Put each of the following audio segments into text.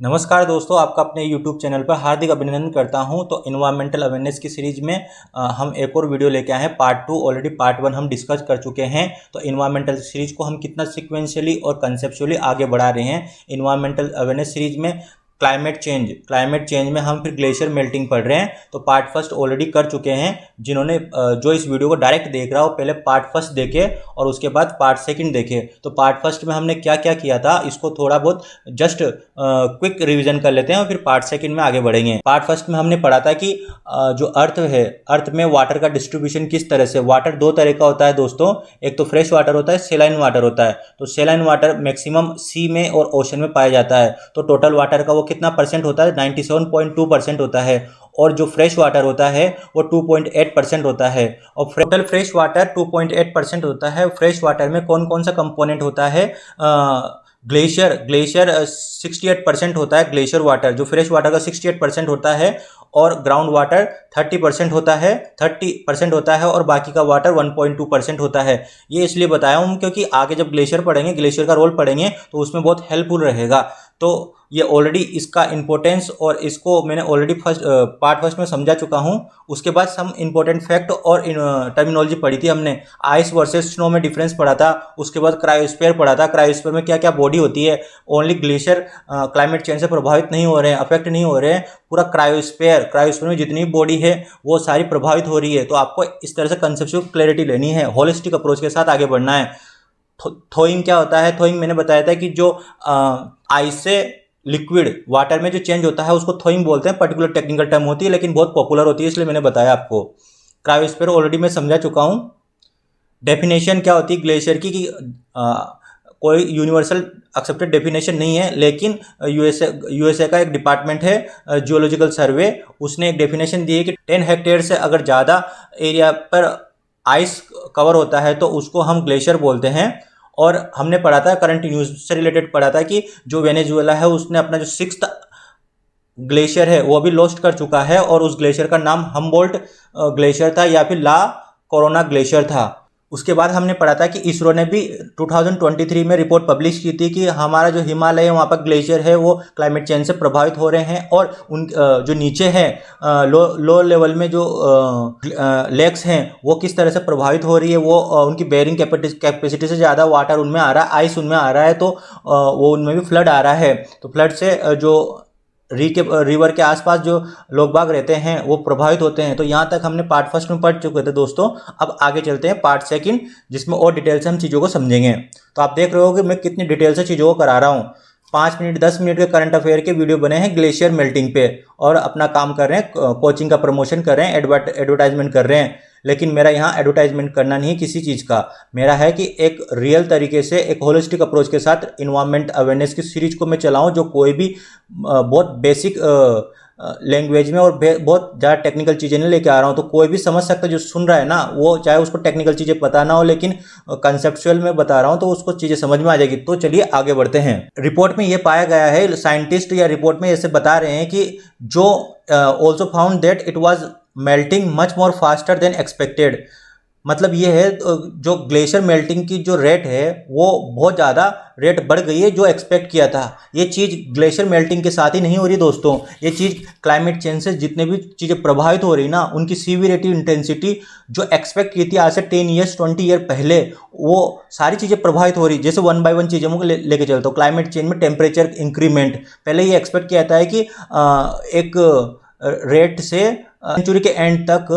नमस्कार दोस्तों, आपका अपने YouTube चैनल पर हार्दिक अभिनंदन करता हूं। तो इन्वायरमेंटल अवेयरनेस की सीरीज में हम एक और वीडियो लेके आए हैं। पार्ट 2 ऑलरेडी पार्ट 1 हम डिस्कस कर चुके हैं। तो इन्वायरमेंटल सीरीज को हम कितना सिक्वेंशियली और कंसेप्चुअली आगे बढ़ा रहे हैं। इन्वायरमेंटल अवेयरनेस सीरीज में क्लाइमेट चेंज में हम फिर ग्लेशियर मेल्टिंग पढ़ रहे हैं। तो पार्ट फर्स्ट ऑलरेडी कर चुके हैं। जिन्होंने जो इस वीडियो को डायरेक्ट देख रहा हो पहले पार्ट फर्स्ट देखे और उसके बाद पार्ट सेकंड देखे। तो पार्ट फर्स्ट में हमने क्या क्या किया था इसको थोड़ा बहुत जस्ट क्विक रिवीजन कर लेते हैं और फिर पार्ट सेकंड में आगे बढ़ेंगे। पार्ट फर्स्ट में हमने पढ़ा था कि जो अर्थ है, अर्थ में वाटर का डिस्ट्रीब्यूशन किस तरह से। वाटर दो तरह का होता है दोस्तों, एक तो फ्रेश वाटर होता है, सेलाइन वाटर होता है। तो सेलाइन वाटर मैक्सिमम सी में और ओशन में पाया जाता है। तो टोटल वाटर का वो कितना परसेंट होता है, 97.2% होता है। और जो फ्रेश वाटर होता है वो 2.8% होता है। और टोटल फ्रेश वाटर 2.8% होता है। फ्रेश वाटर में कौन कौन सा कंपोनेंट होता है? ग्लेशियर 68% होता है। ग्लेशियर वाटर जो फ्रेश वाटर का 68% होता है और ग्राउंड वाटर 30% होता है, 30% होता है और बाकी का वाटर 1.2% होता है। ये इसलिए बताया हूँ क्योंकि आगे जब ग्लेशियर पढ़ेंगे, ग्लेशियर का रोल पढ़ेंगे तो उसमें बहुत हेल्पफुल रहेगा। तो ये ऑलरेडी इसका इंपॉर्टेंस और इसको मैंने ऑलरेडी पार्ट फर्स्ट में समझा चुका हूँ। उसके बाद हम इंपॉर्टेंट फैक्ट और टर्मिनोलॉजी पढ़ी थी हमने। आइस वर्सेस स्नो में डिफरेंस पढ़ा था। उसके बाद क्रायोस्फीयर पढ़ा था। क्रायोस्फीयर में क्या क्या बॉडी होती है। ओनली ग्लेशियर क्लाइमेट चेंज से प्रभावित नहीं हो रहे हैं, अफेक्ट नहीं हो रहे हैं। पूरा क्रायोस्फीयर में जितनी बॉडी है वो सारी प्रभावित हो रही है। तो आपको इस तरह से कंसेप्चुअल क्लैरिटी लेनी है, होलिस्टिक अप्रोच के साथ आगे बढ़ना है। थोइंग क्या होता है? थोइंग मैंने बताया था कि जो आइस से लिक्विड वाटर में जो चेंज होता है उसको थोइंग बोलते हैं। पर्टिकुलर टेक्निकल टर्म होती है लेकिन बहुत पॉपुलर होती है, इसलिए मैंने बताया आपको। क्रायोस्फीयर ऑलरेडी मैं समझा चुका हूँ। डेफिनेशन क्या होती है ग्लेशियर की कि कोई यूनिवर्सल एक्सेप्टेड डेफिनेशन नहीं है, लेकिन यूएसए का एक डिपार्टमेंट है जियोलॉजिकल सर्वे, उसने एक डेफिनेशन दी है कि 10 हेक्टेयर से अगर ज़्यादा एरिया पर आइस कवर होता है तो उसको हम ग्लेशियर बोलते हैं। और हमने पढ़ा था, करंट न्यूज से रिलेटेड पढ़ा था कि जो वेनेजुएला है उसने अपना जो 6th ग्लेशियर है वो अभी लॉस्ट कर चुका है और उस ग्लेशियर का नाम हम्बोल्ट ग्लेशियर था या फिर ला कोरोना ग्लेशियर था। उसके बाद हमने पढ़ा था कि इसरो ने भी 2023 में रिपोर्ट पब्लिश की थी कि हमारा जो हिमालय है वहाँ पर ग्लेशियर है वो क्लाइमेट चेंज से प्रभावित हो रहे हैं। और उन जो नीचे हैं लो लेवल में जो लेक्स हैं वो किस तरह से प्रभावित हो रही है। वो उनकी बेयरिंग कैपेसिटी से ज़्यादा वाटर उनमें आ रहा है, आइस उनमें आ रहा है, तो वो उनमें भी फ्लड आ रहा है। तो फ्लड से जो रिवर के आसपास जो लोग बाग रहते हैं वो प्रभावित होते हैं। तो यहाँ तक हमने पार्ट फर्स्ट में पढ़ चुके थे दोस्तों। अब आगे चलते हैं पार्ट सेकंड, जिसमें और डिटेल से हम चीज़ों को समझेंगे। तो आप देख रहे हो कि मैं कितनी डिटेल से चीज़ों को करा रहा हूँ। 5 मिनट 10 मिनट के करंट अफेयर के वीडियो बने हैं ग्लेशियर मेल्टिंग पे और अपना काम कर रहे हैं, कोचिंग का प्रमोशन कर रहे हैं, एडवर्टाइजमेंट कर रहे हैं। लेकिन मेरा यहाँ एडवर्टाइजमेंट करना नहीं है किसी चीज़ का। मेरा है कि एक रियल तरीके से एक होलिस्टिक अप्रोच के साथ इन्वायरमेंट अवेयरनेस की सीरीज को मैं चलाऊँ, जो कोई भी बहुत बेसिक लैंग्वेज में और बहुत ज़्यादा टेक्निकल चीज़ें नहीं लेके आ रहा हूँ। तो कोई भी समझ सकता है जो सुन रहा है ना, वो चाहे उसको टेक्निकल चीज़ें पता ना हो, लेकिन कंसेप्चुअल में बता रहा हूँ तो उसको चीज़ें समझ में आ जाएगी। तो चलिए आगे बढ़ते हैं। रिपोर्ट में ये पाया गया है, साइंटिस्ट या रिपोर्ट में ऐसे बता रहे हैं कि जो also found that it was melting much more faster than expected. मतलब ये है जो ग्लेशियर मेल्टिंग की जो रेट है वो बहुत ज़्यादा रेट बढ़ गई है जो एक्सपेक्ट किया था। ये चीज़ ग्लेशियर मेल्टिंग के साथ ही नहीं हो रही दोस्तों, ये चीज़ क्लाइमेट चेंज से जितने भी चीज़ें प्रभावित हो रही ना, उनकी सीवियरिटी इंटेंसिटी जो एक्सपेक्ट की थी आज से 10 ईयर्स 20 ईयर पहले, वो सारी चीज़ें प्रभावित हो रही। जैसे 1 बाय 1 चीज़ों को लेके चलता हूँ। क्लाइमेट चेंज में टेम्परेचर इंक्रीमेंट, पहले ये एक्सपेक्ट किया था कि एक रेट से सेंचुरी के एंड तक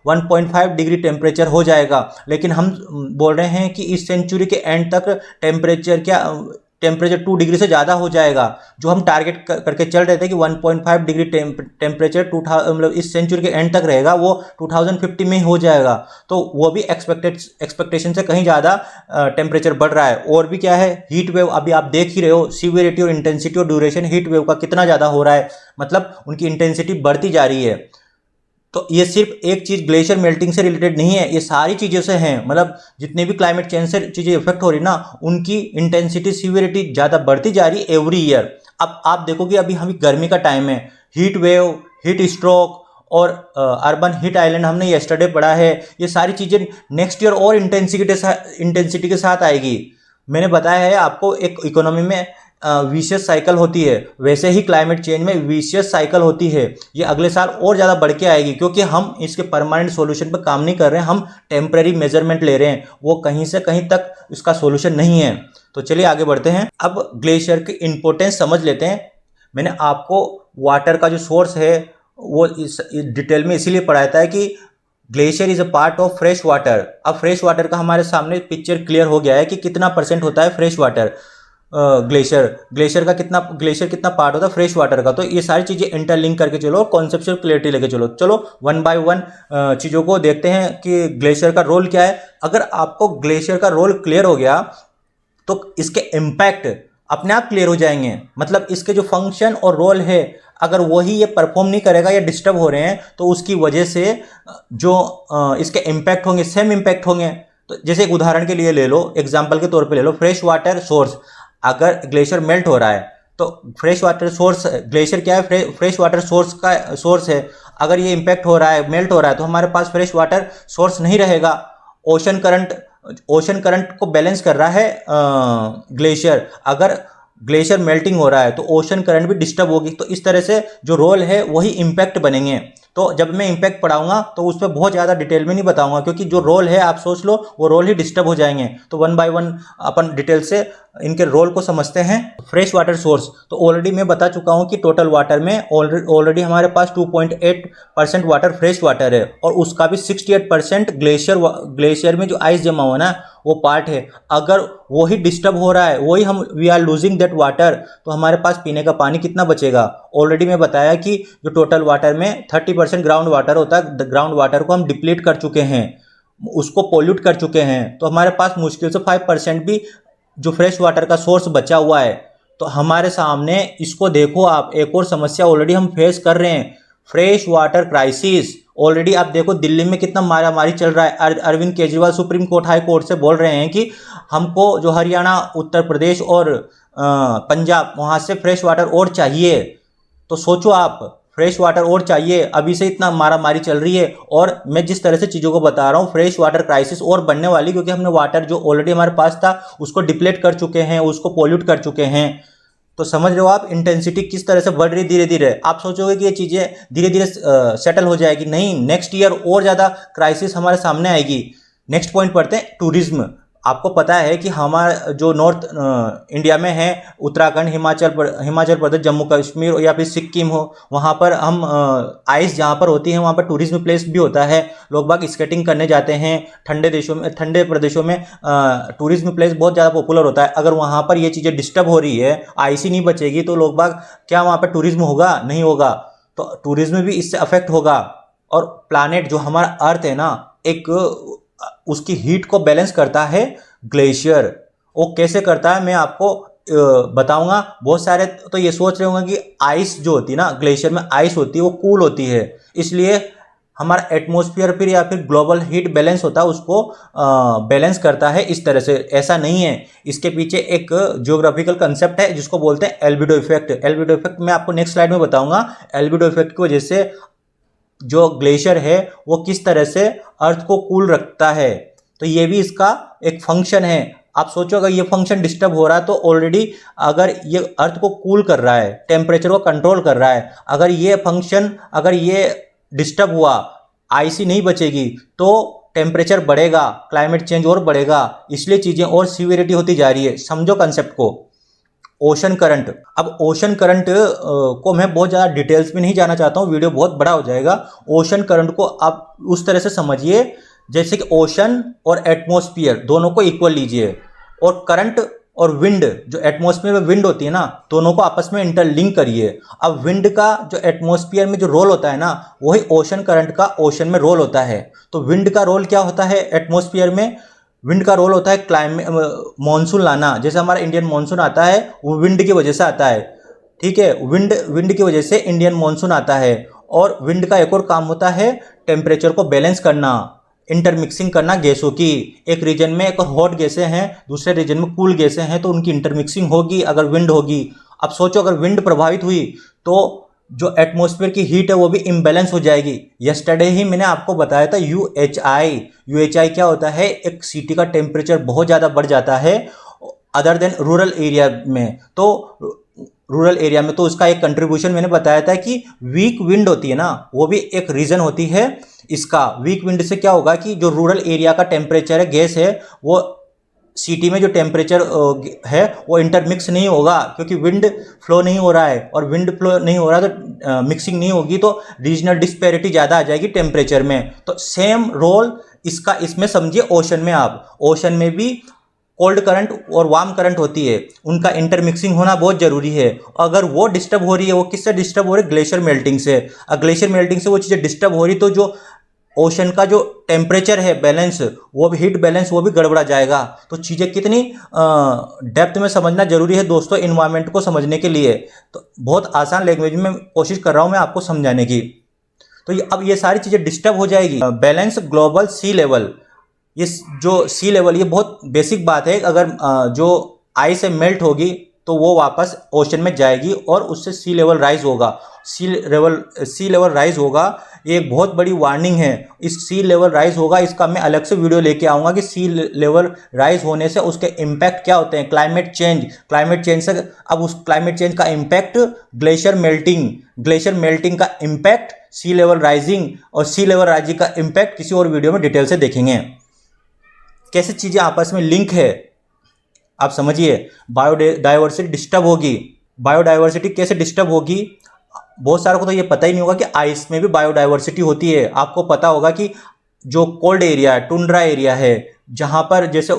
1.5 डिग्री टेम्परेचर हो जाएगा, लेकिन हम बोल रहे हैं कि इस सेंचुरी के एंड तक टेम्परेचर 2 डिग्री से ज़्यादा हो जाएगा। जो हम टारगेट करके चल रहे थे कि 1.5 डिग्री टेम्परेचर मतलब इस सेंचुरी के एंड तक रहेगा, वो 2050 में ही हो जाएगा। तो वो भी एक्सपेक्टेशन से कहीं ज़्यादा टेम्परेचर बढ़ रहा है। और भी क्या है, हीट वेव अभी आप देख ही रहे हो, सीवियरिटी और इंटेंसिटी और ड्यूरेशन हीट वेव का कितना ज़्यादा हो रहा है, मतलब उनकी इंटेंसिटी बढ़ती जा रही है। तो ये सिर्फ एक चीज़ ग्लेशियर मेल्टिंग से रिलेटेड नहीं है, ये सारी चीज़ों से हैं। मतलब जितने भी क्लाइमेट चेंज से चीज़ें इफेक्ट हो रही ना, उनकी इंटेंसिटी सीवियरिटी ज़्यादा बढ़ती जा रही है एवरी ईयर। अब आप देखो कि अभी हम गर्मी का टाइम है, हीट वेव, हीट स्ट्रोक और अर्बन हीट आइलैंड हमने येस्टरडे पढ़ा है। ये सारी चीज़ें नेक्स्ट ईयर और इंटेंसिटी के साथ आएगी। मैंने बताया है आपको, एक इकोनॉमी में विशियस साइकिल होती है, वैसे ही क्लाइमेट चेंज में विशियस साइकिल होती है। ये अगले साल और ज़्यादा बढ़ के आएगी, क्योंकि हम इसके परमानेंट सॉल्यूशन पर काम नहीं कर रहे हैं, हम टेम्परेरी मेजरमेंट ले रहे हैं, वो कहीं से कहीं तक इसका सॉल्यूशन नहीं है। तो चलिए आगे बढ़ते हैं। अब ग्लेशियर की इंपॉर्टेंस समझ लेते हैं। मैंने आपको वाटर का जो सोर्स है वो इस डिटेल में इसीलिए पढ़ाया है कि glacier is a part of fresh water. अब फ्रेश वाटर का हमारे सामने पिक्चर क्लियर हो गया है कि कितना परसेंट होता है फ्रेश वाटर, ग्लेशियर कितना पार्ट होता है फ्रेश वाटर का। तो ये सारी चीज़ें इंटरलिंक करके चलो, कॉन्सेप्चुअल क्लियरिटी लेके चलो वन बाय वन चीज़ों को देखते हैं कि ग्लेशियर का रोल क्या है। अगर आपको ग्लेशियर का रोल क्लियर हो गया तो इसके इम्पैक्ट अपने आप क्लियर हो जाएंगे। मतलब इसके जो फंक्शन और रोल है, अगर वही ये परफॉर्म नहीं करेगा या डिस्टर्ब हो रहे हैं तो उसकी वजह से जो इसके इम्पैक्ट होंगे सेम इम्पैक्ट होंगे। तो जैसे एक उदाहरण के लिए ले लो, एग्जांपल के तौर पे ले लो, फ्रेश वाटर सोर्स। अगर ग्लेशियर मेल्ट हो रहा है तो फ्रेश वाटर सोर्स, ग्लेशियर क्या है, फ्रेश वाटर सोर्स का सोर्स है। अगर ये इम्पैक्ट हो रहा है, मेल्ट हो रहा है, तो हमारे पास फ्रेश वाटर सोर्स नहीं रहेगा। ओशन करंट को बैलेंस कर रहा है ग्लेशियर। अगर ग्लेशियर मेल्टिंग हो रहा है तो ओशन करंट भी डिस्टर्ब होगी। तो इस तरह से जो रोल है वही इम्पैक्ट बनेंगे। तो जब मैं इम्पैक्ट पढ़ाऊंगा तो उस पर बहुत ज़्यादा डिटेल में नहीं बताऊंगा, क्योंकि जो रोल है आप सोच लो वो रोल ही डिस्टर्ब हो जाएंगे। तो one by one upon detail से इनके रोल को समझते हैं। फ्रेश वाटर सोर्स तो ऑलरेडी मैं बता चुका हूं कि टोटल वाटर में ऑलरेडी हमारे पास 2.8% वाटर फ्रेश वाटर है, और उसका भी 68% ग्लेशियर में जो आइस जमा हुआ ना वो पार्ट है। अगर वो ही डिस्टर्ब हो रहा है, वही हम we are losing that water, तो हमारे पास पीने का पानी कितना बचेगा। ऑलरेडी मैं बताया कि जो टोटल वाटर में 30% ग्राउंड वाटर होता है, ग्राउंड वाटर को हम डिप्लीट कर चुके हैं, उसको पोल्यूट कर चुके हैं। तो हमारे पास मुश्किल से 5% भी जो फ्रेश वाटर का सोर्स बचा हुआ है। तो हमारे सामने इसको देखो आप, एक और समस्या ऑलरेडी हम फेस कर रहे हैं, फ्रेश वाटर क्राइसिस। ऑलरेडी आप देखो दिल्ली में कितना मारामारी चल रहा है। Arvind Kejriwal supreme court high court से बोल रहे हैं कि हमको जो हरियाणा, उत्तर प्रदेश और पंजाब, वहाँ से फ्रेश वाटर और चाहिए। तो सोचो आप, फ्रेश वाटर और चाहिए, अभी से इतना मारामारी चल रही है। और मैं जिस तरह से चीज़ों को बता रहा हूँ, फ्रेश वाटर क्राइसिस और बनने वाली, क्योंकि हमने वाटर जो ऑलरेडी हमारे पास था उसको डिप्लेट कर चुके हैं, उसको पोल्यूट कर चुके हैं। तो समझ रहे हो आप इंटेंसिटी किस तरह से बढ़ रही धीरे धीरे। आप सोचोगे कि ये चीज़ें धीरे धीरे सेटल हो जाएगी, नहीं, नेक्स्ट ईयर और ज़्यादा क्राइसिस हमारे सामने आएगी। नेक्स्ट पॉइंट पढ़ते हैं, टूरिज्म। आपको पता है कि हमारा जो नॉर्थ इंडिया में है, उत्तराखंड, हिमाचल प्रदेश, जम्मू कश्मीर या फिर सिक्किम हो, वहाँ पर हम आइस जहाँ पर होती है वहाँ पर टूरिज्म प्लेस भी होता है। लोग बाग स्केटिंग करने जाते हैं। ठंडे प्रदेशों में टूरिज्म प्लेस बहुत ज़्यादा पॉपुलर होता है। अगर वहाँ पर ये चीज़ें डिस्टर्ब हो रही है, आइस ही नहीं बचेगी, तो लोग बाग क्या वहाँ पर टूरिज्म होगा? नहीं होगा। तो टूरिज्म भी इससे अफेक्ट होगा। और प्लानेट जो हमारा अर्थ है ना, एक उसकी हीट को बैलेंस करता है ग्लेशियर। वो कैसे करता है मैं आपको बताऊंगा। बहुत सारे तो ये सोच रहे होंगे कि आइस जो होती है ना, ग्लेशियर में आइस होती है, वो कूल होती है, इसलिए हमारा एटमॉस्फेयर फिर या फिर ग्लोबल हीट बैलेंस होता है, उसको बैलेंस करता है इस तरह से। ऐसा नहीं है, इसके पीछे एक जियोग्राफिकल कंसेप्ट है जिसको बोलते हैं एल्बिडो इफेक्ट। एल्बिडो इफेक्ट मैं आपको नेक्स्ट स्लाइड में बताऊंगा। एल्बिडो इफेक्ट की वजह से जो ग्लेशियर है वो किस तरह से अर्थ को कूल रखता है, तो ये भी इसका एक फंक्शन है। आप सोचो अगर ये फंक्शन डिस्टर्ब हो रहा है तो ऑलरेडी अगर ये अर्थ को कूल कर रहा है, टेम्परेचर को कंट्रोल कर रहा है, अगर ये फंक्शन अगर ये डिस्टर्ब हुआ, आइसी नहीं बचेगी, तो टेम्परेचर बढ़ेगा, क्लाइमेट चेंज और बढ़ेगा, इसलिए चीज़ें और सीवियरिटी होती जा रही है। समझो कंसेप्ट को। ओशन करंट, अब ओशन करंट को मैं बहुत ज़्यादा डिटेल्स में नहीं जाना चाहता हूँ, वीडियो बहुत बड़ा हो जाएगा। ओशन करंट को आप उस तरह से समझिए जैसे कि ओशन और एटमॉस्फेयर दोनों को इक्वल लीजिए, और करंट और विंड, जो एटमॉस्फेयर में विंड होती है ना, दोनों को आपस में इंटरलिंक करिए। अब विंड का जो एटमॉस्फेयर में जो रोल होता है ना, वही ओशन करंट का ओशन में रोल होता है। तो विंड का रोल क्या होता है एटमॉस्फेयर में? विंड का रोल होता है क्लाइमेट, मॉनसून लाना। जैसे हमारा इंडियन मॉनसून आता है वो विंड की वजह से आता है, ठीक है, विंड की वजह से इंडियन मॉनसून आता है। और विंड का एक और काम होता है टेम्परेचर को बैलेंस करना, इंटरमिक्सिंग करना गैसों की। एक रीजन में एक हॉट गैसें हैं, दूसरे रीजन में कूल गैसें हैं, तो उनकी इंटरमिक्सिंग होगी अगर विंड होगी। अब सोचो अगर विंड प्रभावित हुई तो जो एटमॉस्फेयर की हीट है वो भी इम्बैलेंस हो जाएगी। यस्टरडे ही मैंने आपको बताया था यूएचआई क्या होता है। एक सिटी का टेम्परेचर बहुत ज़्यादा बढ़ जाता है अदर देन रूरल एरिया में। तो रूरल एरिया में तो उसका एक कंट्रीब्यूशन मैंने बताया था कि वीक विंड होती है ना, वो भी एक रीज़न होती है इसका। वीक विंड से क्या होगा कि जो रूरल एरिया का टेम्परेचर है, गैस है, वो सिटी में जो टेम्परेचर है वो इंटरमिक्स नहीं होगा, क्योंकि विंड फ्लो नहीं हो रहा है, और विंड फ्लो नहीं हो रहा है तो मिक्सिंग नहीं होगी, तो रीजनल डिस्पैरिटी ज़्यादा आ जाएगी टेम्परेचर में। तो सेम रोल इसका इसमें समझिए ओशन में। आप ओशन में भी कोल्ड करंट और वार्म करंट होती है, उनका इंटरमिक्सिंग होना बहुत ज़रूरी है। अगर वो डिस्टर्ब हो रही है, वो किससे डिस्टर्ब हो रही है? ग्लेशियर मेल्टिंग से। अगर ग्लेशियर मेल्टिंग से वो चीज़ें डिस्टर्ब हो रही तो जो ओशन का जो टेम्परेचर है बैलेंस, वो भी हीट बैलेंस वो भी गड़बड़ा जाएगा। तो चीज़ें कितनी डेप्थ में समझना जरूरी है दोस्तों इन्वायरमेंट को समझने के लिए। तो बहुत आसान लैंग्वेज में कोशिश कर रहा हूँ मैं आपको समझाने की। तो अब ये सारी चीज़ें डिस्टर्ब हो जाएगी। बैलेंस ग्लोबल सी लेवल, ये जो सी लेवल, ये बहुत बेसिक बात है। अगर जो आइस से मेल्ट होगी तो वो वापस ओशन में जाएगी और उससे सी लेवल राइज होगा। सी लेवल राइज होगा, ये एक बहुत बड़ी वार्निंग है। इस सी लेवल राइज होगा, इसका मैं अलग से वीडियो लेके आऊँगा कि सी लेवल राइज होने से उसके इम्पैक्ट क्या होते हैं। क्लाइमेट चेंज से अब उस क्लाइमेट चेंज का इम्पैक्ट ग्लेशियर मेल्टिंग का इम्पैक्ट, सी लेवल राइजिंग, और सी लेवल राइजिंग का इम्पैक्ट किसी और वीडियो में डिटेल से देखेंगे। कैसे चीज़ें आपस में लिंक है आप समझिए। बायोडाइवर्सिटी डिस्टर्ब होगी। बायोडाइवर्सिटी कैसे डिस्टर्ब होगी? बहुत सारों को तो ये पता ही नहीं होगा कि आइस में भी बायोडाइवर्सिटी होती है। आपको पता होगा कि जो कोल्ड एरिया है, टुंड्रा एरिया है, जहाँ पर जैसे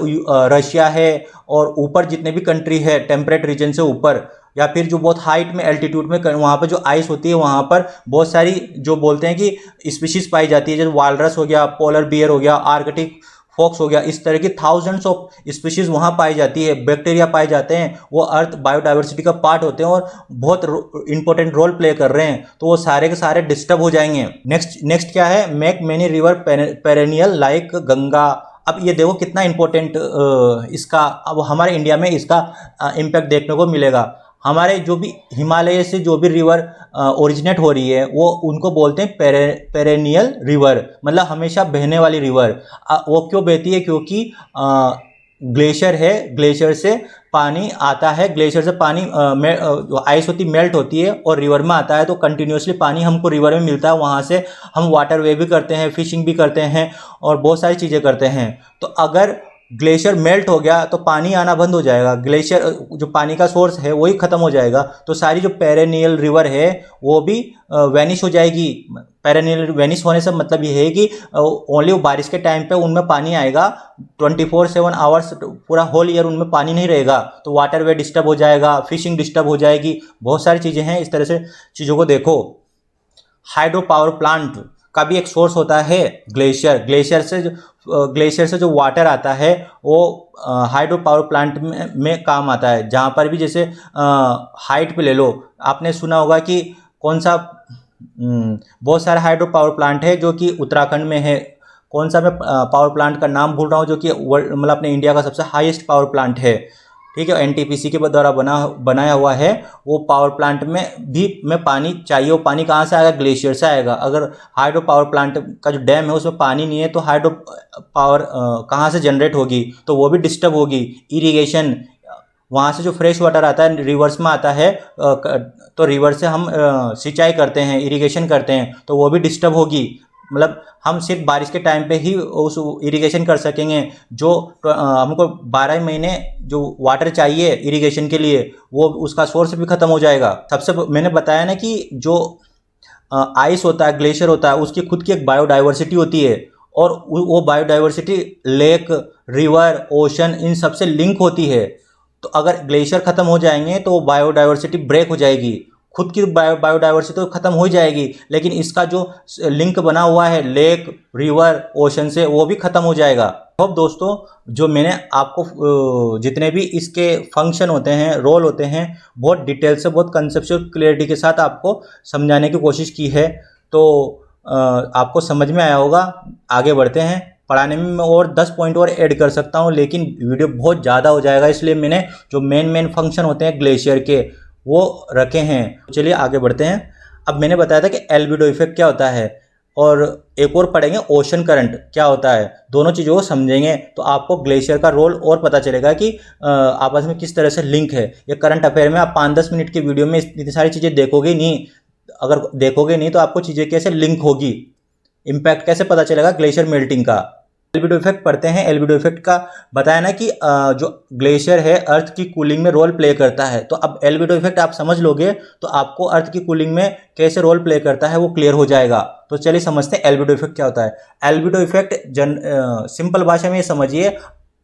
रशिया है और ऊपर जितने भी कंट्री है टेम्परेट रीजन से ऊपर, या फिर जो बहुत हाइट में एल्टीट्यूड में वहाँ पर जो आइस होती है, वहाँ पर बहुत सारी जो बोलते हैं कि स्पीशीज पाई जाती है, जैसे वालरस हो गया, पोलर बियर हो गया, आर्कटिक फॉक्स हो गया। इस तरह की थाउजेंड्स ऑफ स्पीशीज वहाँ पाई जाती है, बैक्टीरिया पाए जाते हैं। वो अर्थ बायोडाइवर्सिटी का पार्ट होते हैं और बहुत इंपॉर्टेंट रोल प्ले कर रहे हैं। तो वो सारे के सारे डिस्टर्ब हो जाएंगे। नेक्स्ट क्या है? Make many river perennial like Ganga. अब ये देखो कितना इंपॉर्टेंट इसका अब हमारे इंडिया में इसका इम्पैक्ट देखने को मिलेगा। हमारे जो भी हिमालय से जो भी रिवर ओरिजिनेट हो रही है, वो उनको बोलते हैं पेरेनियल रिवर, मतलब हमेशा बहने वाली रिवर। वो क्यों बहती है? क्योंकि ग्लेशियर है, ग्लेशियर से पानी आता है, ग्लेशियर से पानी आइस होती मेल्ट होती है और रिवर में आता है, तो कंटिन्यूसली पानी हमको रिवर में मिलता है। वहाँ से हम वाटर वे भी करते हैं, फिशिंग भी करते हैं और बहुत सारी चीज़ें करते हैं। तो अगर ग्लेशियर मेल्ट हो गया तो पानी आना बंद हो जाएगा, ग्लेशियर जो पानी का सोर्स है वही ख़त्म हो जाएगा। तो सारी जो पेरेनियल रिवर है वो भी वैनिश हो जाएगी। पेरेनियल वैनिश होने से मतलब ये है कि ओनली बारिश के टाइम पे उनमें पानी आएगा, 24/7 आवर्स पूरा होल ईयर उनमें पानी नहीं रहेगा। तो वाटर वे डिस्टर्ब हो जाएगा, फिशिंग डिस्टर्ब हो जाएगी, बहुत सारी चीज़ें हैं। इस तरह से चीज़ों को देखो। हाइड्रो पावर प्लांट का भी एक सोर्स होता है ग्लेशियर से जो वाटर आता है वो हाइड्रो पावर प्लांट में काम आता है। जहाँ पर भी जैसे हाइट पे ले लो, आपने सुना होगा कि कौन सा बहुत सारे हाइड्रो पावर प्लांट है जो कि उत्तराखंड में है। कौन सा मैं पावर प्लांट का नाम भूल रहा हूँ, जो कि वर्ल्ड मतलब अपने इंडिया का सबसे हाईएस्ट पावर प्लांट है, ठीक है, एनटीपीसी के द्वारा बनाया हुआ है। वो पावर प्लांट में पानी चाहिए। वो पानी कहाँ से आएगा? ग्लेशियर से आएगा। अगर हाइड्रो पावर प्लांट का जो डैम है उसमें पानी नहीं है तो हाइड्रो पावर कहाँ से जनरेट होगी? तो वो भी डिस्टर्ब होगी। इरिगेशन, वहाँ से जो फ्रेश वाटर आता है रिवर्स में आता है, तो रिवर से हम सिंचाई करते हैं, इरिगेशन करते हैं, तो वो भी डिस्टर्ब होगी। मतलब हम सिर्फ बारिश के टाइम पे ही उस इरिगेशन कर सकेंगे। जो हमको 12 महीने जो वाटर चाहिए इरिगेशन के लिए, वो उसका सोर्स भी ख़त्म हो जाएगा। सबसे मैंने बताया ना कि जो आइस होता है, ग्लेशियर होता है, उसकी खुद की एक बायोडाइवर्सिटी होती है, और वो biodiversity lake, river, ocean in सबसे लिंक होती है। तो अगर ग्लेशियर ख़त्म हो जाएंगे तो बायोडाइवर्सिटी ब्रेक हो जाएगी, खुद की बायोडाइवर्सिटी तो खत्म हो जाएगी, लेकिन इसका जो लिंक बना हुआ है लेक, रिवर, ओशन से, वो भी खत्म हो जाएगा। अब दोस्तों जो मैंने आपको जितने भी इसके फंक्शन होते हैं, रोल होते हैं, बहुत डिटेल से, बहुत कंसेप्चुअल क्लियरिटी के साथ आपको समझाने की कोशिश की है। तो आपको समझ में आया होगा। आगे बढ़ते हैं। पढ़ाने में मैं और 10 पॉइंट और ऐड कर सकता हूँ, लेकिन वीडियो बहुत ज़्यादा हो जाएगा, इसलिए मैंने जो मेन फंक्शन होते हैं ग्लेशियर के वो रखे हैं। चलिए आगे बढ़ते हैं। अब मैंने बताया था कि एल्बिडो इफेक्ट क्या होता है, और एक और पढ़ेंगे ओशन करंट क्या होता है। दोनों चीज़ों को समझेंगे तो आपको ग्लेशियर का रोल और पता चलेगा कि आपस में किस तरह से लिंक है। ये करंट अफेयर में आप 5-10 मिनट की वीडियो में इतनी सारी चीज़ें देखोगे नहीं। अगर देखोगे नहीं तो आपको चीज़ें कैसे लिंक होगी, इम्पैक्ट कैसे पता चलेगा ग्लेशियर मेल्टिंग का। एल्बिडो इफेक्ट पढ़ते हैं। एल्बिडो इफेक्ट का बताया ना कि जो ग्लेशियर है अर्थ की कूलिंग में रोल प्ले करता है। तो अब एल्बिडो इफेक्ट आप समझ लोगे तो आपको अर्थ की कूलिंग में कैसे रोल प्ले करता है वो क्लियर हो जाएगा। तो चलिए समझते हैं एल्बिडो इफेक्ट क्या होता है। एल्बिडो इफेक्ट सिंपल भाषा में ये समझिए,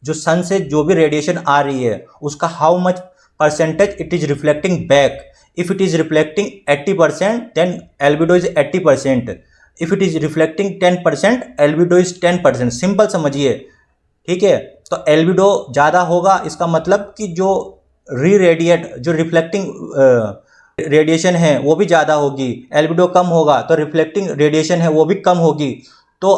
जो सन से जो भी रेडिएशन आ रही है उसका how much percentage it is reflecting back. If it is reflecting 80% then albedo is 80%। If it is reflecting 10% albedo is 10%। Simple समझिए, ठीक है। तो एल्बिडो ज़्यादा होगा इसका मतलब कि जो जो रिफ्लेक्टिंग रेडिएशन है वो भी ज़्यादा होगी। एल्बिडो कम होगा तो रिफ्लेक्टिंग रेडिएशन है वो भी कम होगी। तो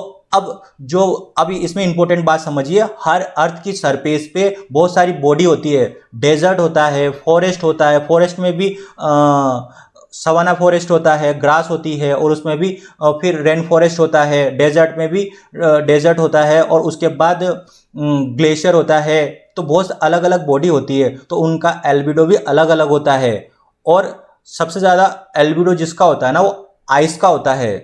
अभी इसमें इंपॉर्टेंट बात समझिए, हर अर्थ की सरफेस पे बहुत सारी बॉडी होती है। डेजर्ट होता है, फॉरेस्ट होता है, फॉरेस्ट में भी सवाना फॉरेस्ट होता है, ग्रास होती है, और उसमें भी फिर रेन फॉरेस्ट होता है। डेजर्ट में भी डेजर्ट होता है, और उसके बाद ग्लेशियर होता है। तो बहुत अलग अलग बॉडी होती है, तो उनका एल्बिडो भी अलग अलग होता है। और सबसे ज़्यादा एल्बिडो जिसका होता है ना वो आइस का होता है।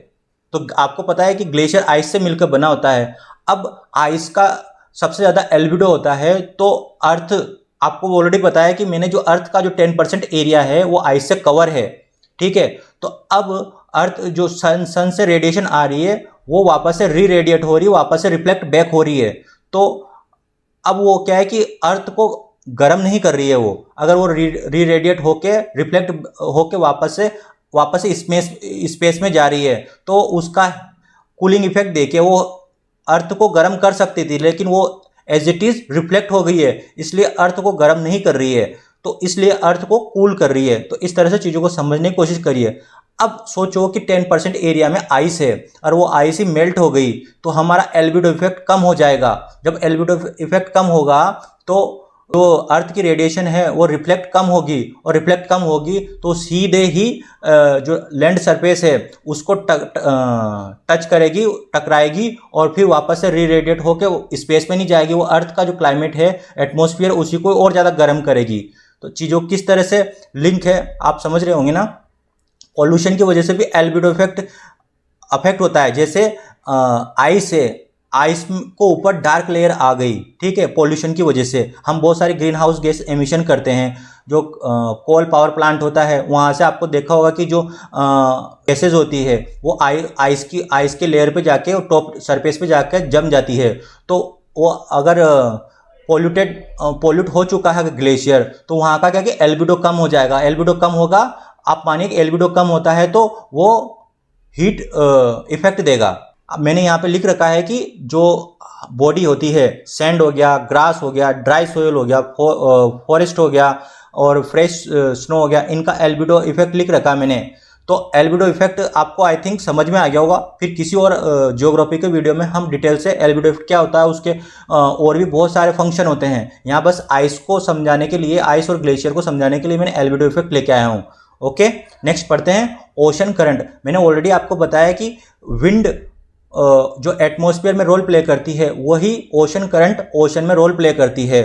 तो आपको पता है कि ग्लेशियर आइस से मिलकर बना होता है। अब आइस का सबसे ज़्यादा एल्बिडो होता है, तो अर्थ, आपको ऑलरेडी पता है कि मैंने जो अर्थ का जो 10% एरिया है वो आइस से कवर है, ठीक है। तो अब अर्थ जो सन से रेडिएशन आ रही है वो वापस से री रेडिएट हो रही है, वापस से रिफ्लेक्ट बैक हो रही है। तो अब वो क्या है कि अर्थ को गर्म नहीं कर रही है वो, अगर वो री रेडिएट होके रिफ्लेक्ट होके वापस से स्पेस में जा रही है तो उसका कूलिंग इफेक्ट देके वो अर्थ को गर्म कर सकती थी, लेकिन वो एज इट इज रिफ्लेक्ट हो गई है, इसलिए अर्थ को गर्म नहीं कर रही है, तो इसलिए अर्थ को कूल कर रही है। तो इस तरह से चीज़ों को समझने की कोशिश करिए। अब सोचो कि 10% एरिया में आइस है और वो आइस ही मेल्ट हो गई तो हमारा एल्बिडो इफेक्ट कम हो जाएगा। जब एल्बिडो इफेक्ट कम होगा तो जो अर्थ की रेडिएशन है वो रिफ्लेक्ट कम होगी, और रिफ्लेक्ट कम होगी तो सीधे ही जो लैंड सरफेस है उसको टच करेगी, टकराएगी, और फिर वापस से री रेडिएट होकर स्पेस में नहीं जाएगी। वो अर्थ का जो क्लाइमेट है, एटमॉस्फेयर, उसी को और ज़्यादा गर्म करेगी। तो चीज़ों किस तरह से लिंक है आप समझ रहे होंगे ना। पॉल्यूशन की वजह से भी एल्बिडो इफेक्ट अफेक्ट होता है। जैसे आइस है, आइस को ऊपर डार्क लेयर आ गई, ठीक है, पॉल्यूशन की वजह से। हम बहुत सारे ग्रीन हाउस गैस एमिशन करते हैं। जो कोल पावर प्लांट होता है वहाँ से आपको देखा होगा कि जो गैसेज होती है वो आइस के लेयर पे जाके और टॉप सरफेस पे जाके जम जाती है। तो वो अगर पॉल्यूट हो चुका है ग्लेशियर तो वहाँ का क्या कि एल्बिडो कम हो जाएगा। एल्बिडो कम होगा, आप मानिए कि एल्बिडो कम होता है तो वो हीट इफेक्ट देगा। अब मैंने यहाँ पे लिख रखा है कि जो बॉडी होती है, सैंड हो गया, ग्रास हो गया, ड्राई सोयल हो गया, फॉरेस्ट हो गया और फ्रेश स्नो हो गया, इनका एल्बिडो इफेक्ट लिख रखा है मैंने। तो एल्बिडो इफेक्ट आपको आई थिंक समझ में आ गया होगा। फिर किसी और ज्योग्राफी के वीडियो में हम डिटेल से एल्बिडो इफेक्ट क्या होता है, उसके और भी बहुत सारे फंक्शन होते हैं। यहाँ बस आइस को समझाने के लिए, आइस और ग्लेशियर को समझाने के लिए मैंने एल्बिडो इफेक्ट लेके आया हूँ। ओके, नेक्स्ट पढ़ते हैं ओशन करंट। मैंने ऑलरेडी आपको बताया कि विंड जो एटमॉस्फेयर में रोल प्ले करती है वही ओशन करंट ओशन में रोल प्ले करती है।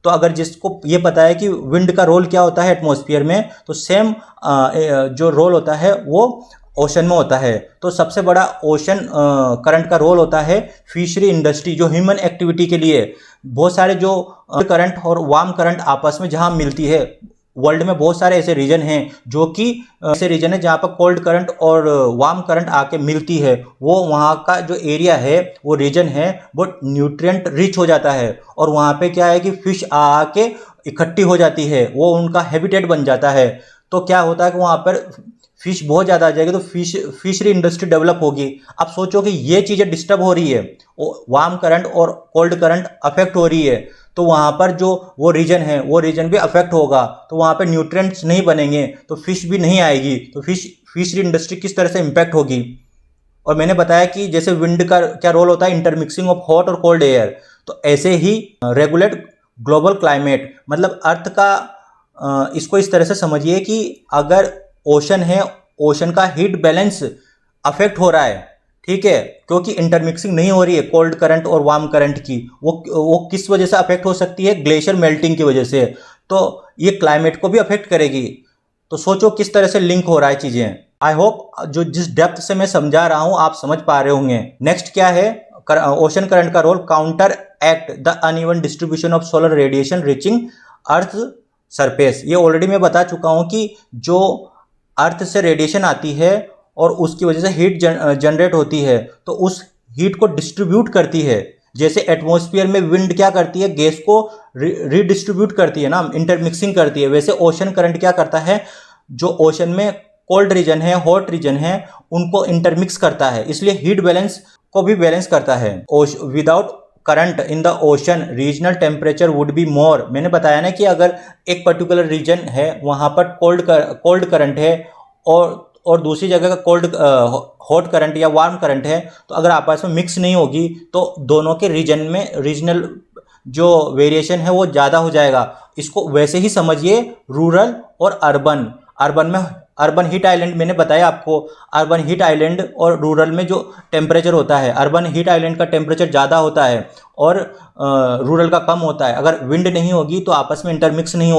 तो अगर जिसको ये पता है कि विंड का रोल क्या होता है एटमॉस्फेयर में, तो सेम जो रोल होता है वो ओशन में होता है। तो सबसे बड़ा ओशन करंट का रोल होता है फिशरी इंडस्ट्री, जो ह्यूमन एक्टिविटी के लिए बहुत सारे जो करंट और वार्म करंट आपस में जहाँ मिलती है। वर्ल्ड में बहुत सारे ऐसे रीजन हैं जो कि ऐसे रीजन है जहाँ पर कोल्ड करंट और वार्म करंट आके मिलती है। वो वहाँ का जो एरिया है, वो रीजन है, वो न्यूट्रिएंट रिच हो जाता है, और वहाँ पे क्या है कि फिश आके इकट्ठी हो जाती है, वो उनका हैबिटेट बन जाता है। तो क्या होता है कि वहाँ पर फिश बहुत ज़्यादा आ जाएगी, तो फिशरी इंडस्ट्री डेवलप होगी। अब सोचो कि ये चीज़ें डिस्टर्ब हो रही है, वार्म करंट और कोल्ड करंट अफेक्ट हो रही है, तो वहाँ पर जो वो रीजन है वो रीजन भी अफेक्ट होगा। तो वहाँ पे न्यूट्रिएंट्स नहीं बनेंगे तो फिश भी नहीं आएगी। तो फिशरी इंडस्ट्री किस तरह से इम्पैक्ट होगी। और मैंने बताया कि जैसे विंड का क्या रोल होता है, इंटरमिक्सिंग ऑफ हॉट और कोल्ड एयर। तो ऐसे ही रेगुलेट ग्लोबल क्लाइमेट, मतलब अर्थ का इसको इस तरह से समझिए कि अगर ओशन है, ओशन का हीट बैलेंस अफेक्ट हो रहा है, ठीक है, क्योंकि इंटरमिक्सिंग नहीं हो रही है कोल्ड करंट और वार्म करंट की। वो किस वजह से अफेक्ट हो सकती है? ग्लेशियर मेल्टिंग की वजह से। तो ये क्लाइमेट को भी अफेक्ट करेगी। तो सोचो किस तरह से लिंक हो रहा है चीजें। आई होप जो जिस डेप्थ से मैं समझा रहा हूं आप समझ पा रहे होंगे। नेक्स्ट क्या है? ओशन करंट का role, counteract the uneven distribution of solar radiation reaching earth surface. ये ऑलरेडी मैं बता चुका हूं कि जो अर्थ से रेडिएशन आती है और उसकी वजह से हीट जनरेट होती है, तो उस हीट को डिस्ट्रीब्यूट करती है। जैसे एटमॉस्फेयर में विंड क्या करती है? गैस को रीडिस्ट्रीब्यूट करती है ना, इंटरमिक्सिंग करती है। वैसे ओशन करंट क्या करता है? जो ओशन में कोल्ड रीजन है, हॉट रीजन है, उनको इंटरमिक्स करता है, इसलिए हीट बैलेंस को भी बैलेंस करता है। Without current in the ocean regional temperature would be more. मैंने बताया ना कि अगर एक पर्टिकुलर रीजन है वहां पर कोल्ड करंट है और दूसरी जगह का हॉट करंट या वार्म करंट है, तो अगर आपस में मिक्स नहीं होगी तो दोनों के रीजन में रीजनल जो वेरिएशन है वो ज़्यादा हो जाएगा। इसको वैसे ही समझिए रूरल और अर्बन। अर्बन में अर्बन हीट आइलैंड मैंने बताया आपको, अर्बन हीट आइलैंड और रूरल में जो टेम्परेचर होता है, अर्बन हीट आइलैंड का टेम्परेचर ज़्यादा होता है और रूरल का कम होता है। अगर विंड नहीं होगी तो आपस में इंटरमिक्स नहीं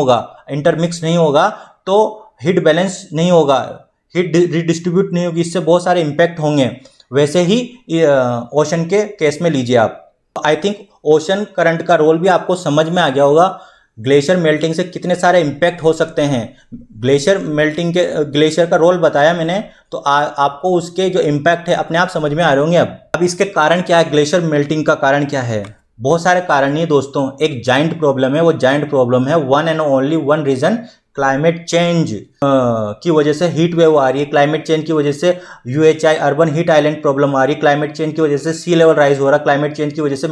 होगा तो हीट बैलेंस नहीं होगा, हीट रिडिस्ट्रीब्यूट नहीं होगी, इससे बहुत सारे इम्पैक्ट होंगे। वैसे ही ओशन के केस में लीजिए आप। आई थिंक ओशन करंट का रोल भी आपको समझ में आ गया होगा। ग्लेशियर मेल्टिंग से कितने सारे इम्पैक्ट हो सकते हैं। ग्लेशियर का रोल बताया मैंने, तो आपको उसके जो इम्पैक्ट है अपने आप समझ में आ रहे होंगे। अब इसके कारण क्या है? ग्लेशियर मेल्टिंग का कारण क्या है? बहुत सारे कारण नहीं है दोस्तों, एक जाइंट प्रॉब्लम है। वो जाइंट प्रॉब्लम है one and only one reason, climate change की वजह से हीट वेव आ रही है। क्लाइमेट चेंज की वजह से यूएचआई अर्बन हीट आइलैंड प्रॉब्लम आ रही है। क्लाइमेट चेंज की वजह से सी लेवल राइज हो रहा है। क्लाइमेट चेंज की वजह से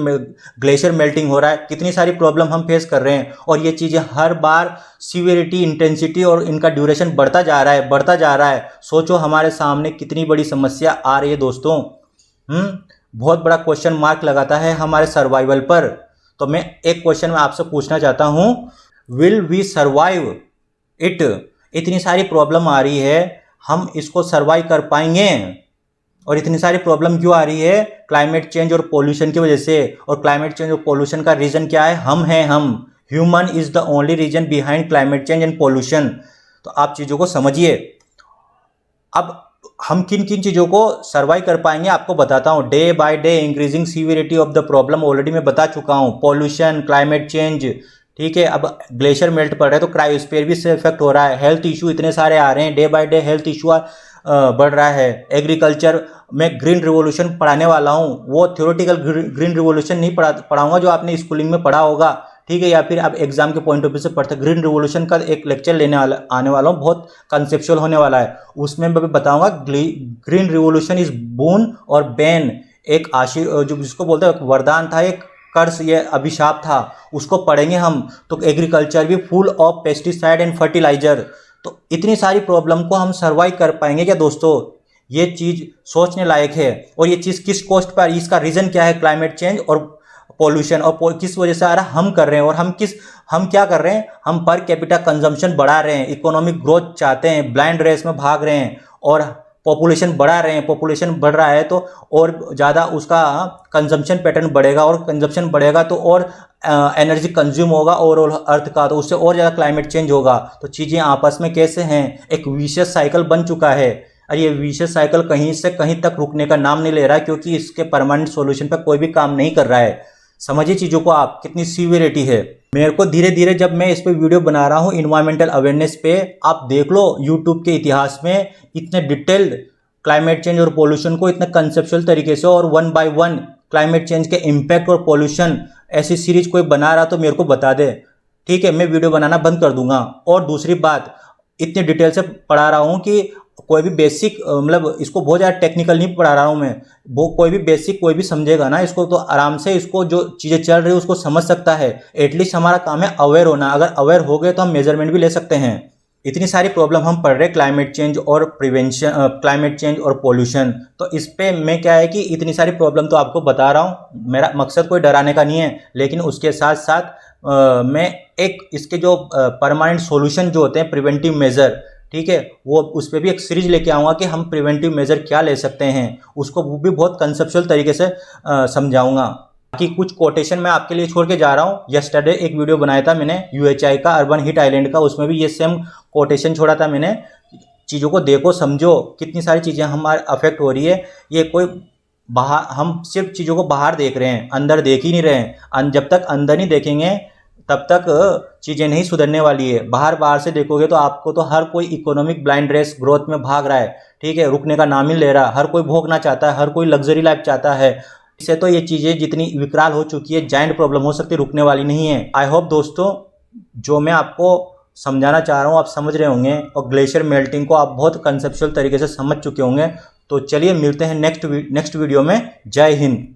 ग्लेशियर मेल्टिंग हो रहा है। कितनी सारी प्रॉब्लम हम फेस कर रहे हैं और ये चीज़ें हर बार सीवियरिटी, इंटेंसिटी और इनका ड्यूरेशन बढ़ता जा रहा है। सोचो हमारे सामने कितनी बड़ी समस्या आ रही है दोस्तों। बहुत बड़ा क्वेश्चन मार्क लगाता है हमारे सर्वाइवल पर। तो मैं एक क्वेश्चन में आपसे पूछना चाहता हूँ, विल वी सर्वाइव इट? इतनी सारी प्रॉब्लम आ रही है, हम इसको सर्वाइव कर पाएंगे? और इतनी सारी प्रॉब्लम क्यों आ रही है? क्लाइमेट चेंज और पोल्यूशन की वजह से। और क्लाइमेट चेंज और पोल्यूशन का रीजन क्या है? हम हैं। Human is the only reason behind climate change and pollution. तो आप चीज़ों को समझिए। अब हम किन किन चीज़ों को सर्वाइव कर पाएंगे आपको बताता हूँ। Day by day increasing severity of the problem, already मैं बता चुका हूँ। पॉल्यूशन, क्लाइमेट चेंज, ठीक है। अब ग्लेशियर मेल्ट पड़ रहा है तो क्रायोस्फीयर भी इससे इफेक्ट हो रहा है। हेल्थ इशू इतने सारे आ रहे हैं, day by day health issue बढ़ रहा है। एग्रीकल्चर में ग्रीन रिवोल्यूशन पढ़ाने वाला हूँ, वो थ्योरेटिकल ग्रीन रिवोल्यूशन नहीं पढ़ाऊंगा जो आपने स्कूलिंग में पढ़ा होगा, ठीक है, या फिर आप एग्जाम के पॉइंट ऑफ व्यू से पढ़ते। ग्रीन रिवोल्यूशन का एक लेक्चर आने वाला हूँ, बहुत कंसेप्चुअल होने वाला है। उसमें मैं बताऊंगा ग्रीन रिवोल्यूशन इज बून और बैन, एक जो जिसको बोलते हैं वरदान था, एक कर्ज, ये अभिशाप था, उसको पढ़ेंगे हम। तो एग्रीकल्चर भी full of pesticide and fertiliser. तो इतनी सारी प्रॉब्लम को हम सर्वाइव कर पाएंगे क्या दोस्तों? ये चीज़ सोचने लायक है। और ये चीज़ किस कॉस्ट पर, इसका रीज़न क्या है? क्लाइमेट चेंज और पॉल्यूशन। और किस वजह से आ रहा है? हम कर रहे हैं। और हम क्या कर रहे हैं? हम पर कैपिटा कंजम्पशन बढ़ा रहे हैं, इकोनॉमिक ग्रोथ चाहते हैं, ब्लाइंड रेस में भाग रहे हैं और पॉपुलेशन बढ़ा रहे हैं। पॉपुलेशन बढ़ रहा है तो और ज़्यादा उसका कंजम्पशन पैटर्न बढ़ेगा, और कंजम्पशन बढ़ेगा तो और एनर्जी कंज्यूम होगा ओवरऑल अर्थ का, तो उससे और ज़्यादा क्लाइमेट चेंज होगा। तो चीज़ें आपस में कैसे हैं? एक विशियस साइकिल बन चुका है। और ये विशियस साइकिल कहीं से कहीं तक रुकने का नाम नहीं ले रहा है, क्योंकि इसके परमानेंट सॉल्यूशन पर कोई भी काम नहीं कर रहा है। समझिए चीज़ों को आप, कितनी सीवियरिटी है। मेरे को धीरे धीरे जब मैं इस पे वीडियो बना रहा हूँ इन्वायरमेंटल अवेयरनेस पे, आप देख लो यूट्यूब के इतिहास में इतने डिटेल्ड क्लाइमेट चेंज और पोल्यूशन को इतने कंसेप्चुअल तरीके से और one by one climate change के इम्पैक्ट और पोल्यूशन, ऐसी सीरीज कोई बना रहा तो मेरे को बता दे, ठीक है, मैं वीडियो बनाना बंद कर दूंगा। और दूसरी बात, इतनी डिटेल से पढ़ा रहा हूँ कि कोई भी बेसिक, मतलब इसको बहुत ज़्यादा टेक्निकल नहीं पढ़ा रहा हूँ मैं, वो कोई भी बेसिक कोई भी समझेगा ना इसको तो आराम से इसको जो चीज़ें चल रही है उसको समझ सकता है। एटलीस्ट हमारा काम है अवेयर होना। अगर अवेयर हो गए तो हम मेजरमेंट भी ले सकते हैं। इतनी सारी प्रॉब्लम हम पढ़ रहे हैं, क्लाइमेट चेंज और प्रिवेंशन, क्लाइमेट चेंज और पोल्यूशन। तो इस पे मैं क्या है कि इतनी सारी प्रॉब्लम तो आपको बता रहा हूँ, मेरा मकसद कोई डराने का नहीं है, लेकिन उसके साथ साथ मैं एक इसके जो परमानेंट सॉल्यूशन जो होते हैं, प्रिवेंटिव मेजर, ठीक है, वो उस पर भी एक सीरीज लेके आऊँगा कि हम प्रिवेंटिव मेजर क्या ले सकते हैं, उसको वो भी बहुत कंसेप्चुअल तरीके से समझाऊंगा। बाकी कुछ कोटेशन मैं आपके लिए छोड़ के जा रहा हूँ। यस्टरडे एक वीडियो बनाया था मैंने UHI का, अर्बन हीट आइलैंड का, उसमें भी ये सेम कोटेशन छोड़ा था मैंने। चीज़ों को देखो, समझो, कितनी सारी चीज़ें हमारे अफेक्ट हो रही है। ये कोई बाहर, हम सिर्फ चीज़ों को बाहर देख रहे हैं, अंदर देख ही नहीं रहे हैं। जब तक अंदर नहीं देखेंगे तब तक चीज़ें नहीं सुधरने वाली है। बाहर से देखोगे तो आपको तो हर कोई इकोनॉमिक ब्लाइंड रेस ग्रोथ में भाग रहा है, ठीक है, रुकने का नाम ही ले रहा है। हर कोई भोगना चाहता है, हर कोई लग्जरी लाइफ चाहता है। इससे तो ये चीज़ें जितनी विकराल हो चुकी है, जाइंट प्रॉब्लम हो सकती है, रुकने वाली नहीं है। आई होप दोस्तों जो मैं आपको समझाना चाह रहा हूँ आप समझ रहे होंगे, और ग्लेशियर मेल्टिंग को आप बहुत कंसेप्चुअल तरीके से समझ चुके होंगे। तो चलिए मिलते हैं नेक्स्ट वीडियो में। जय हिंद।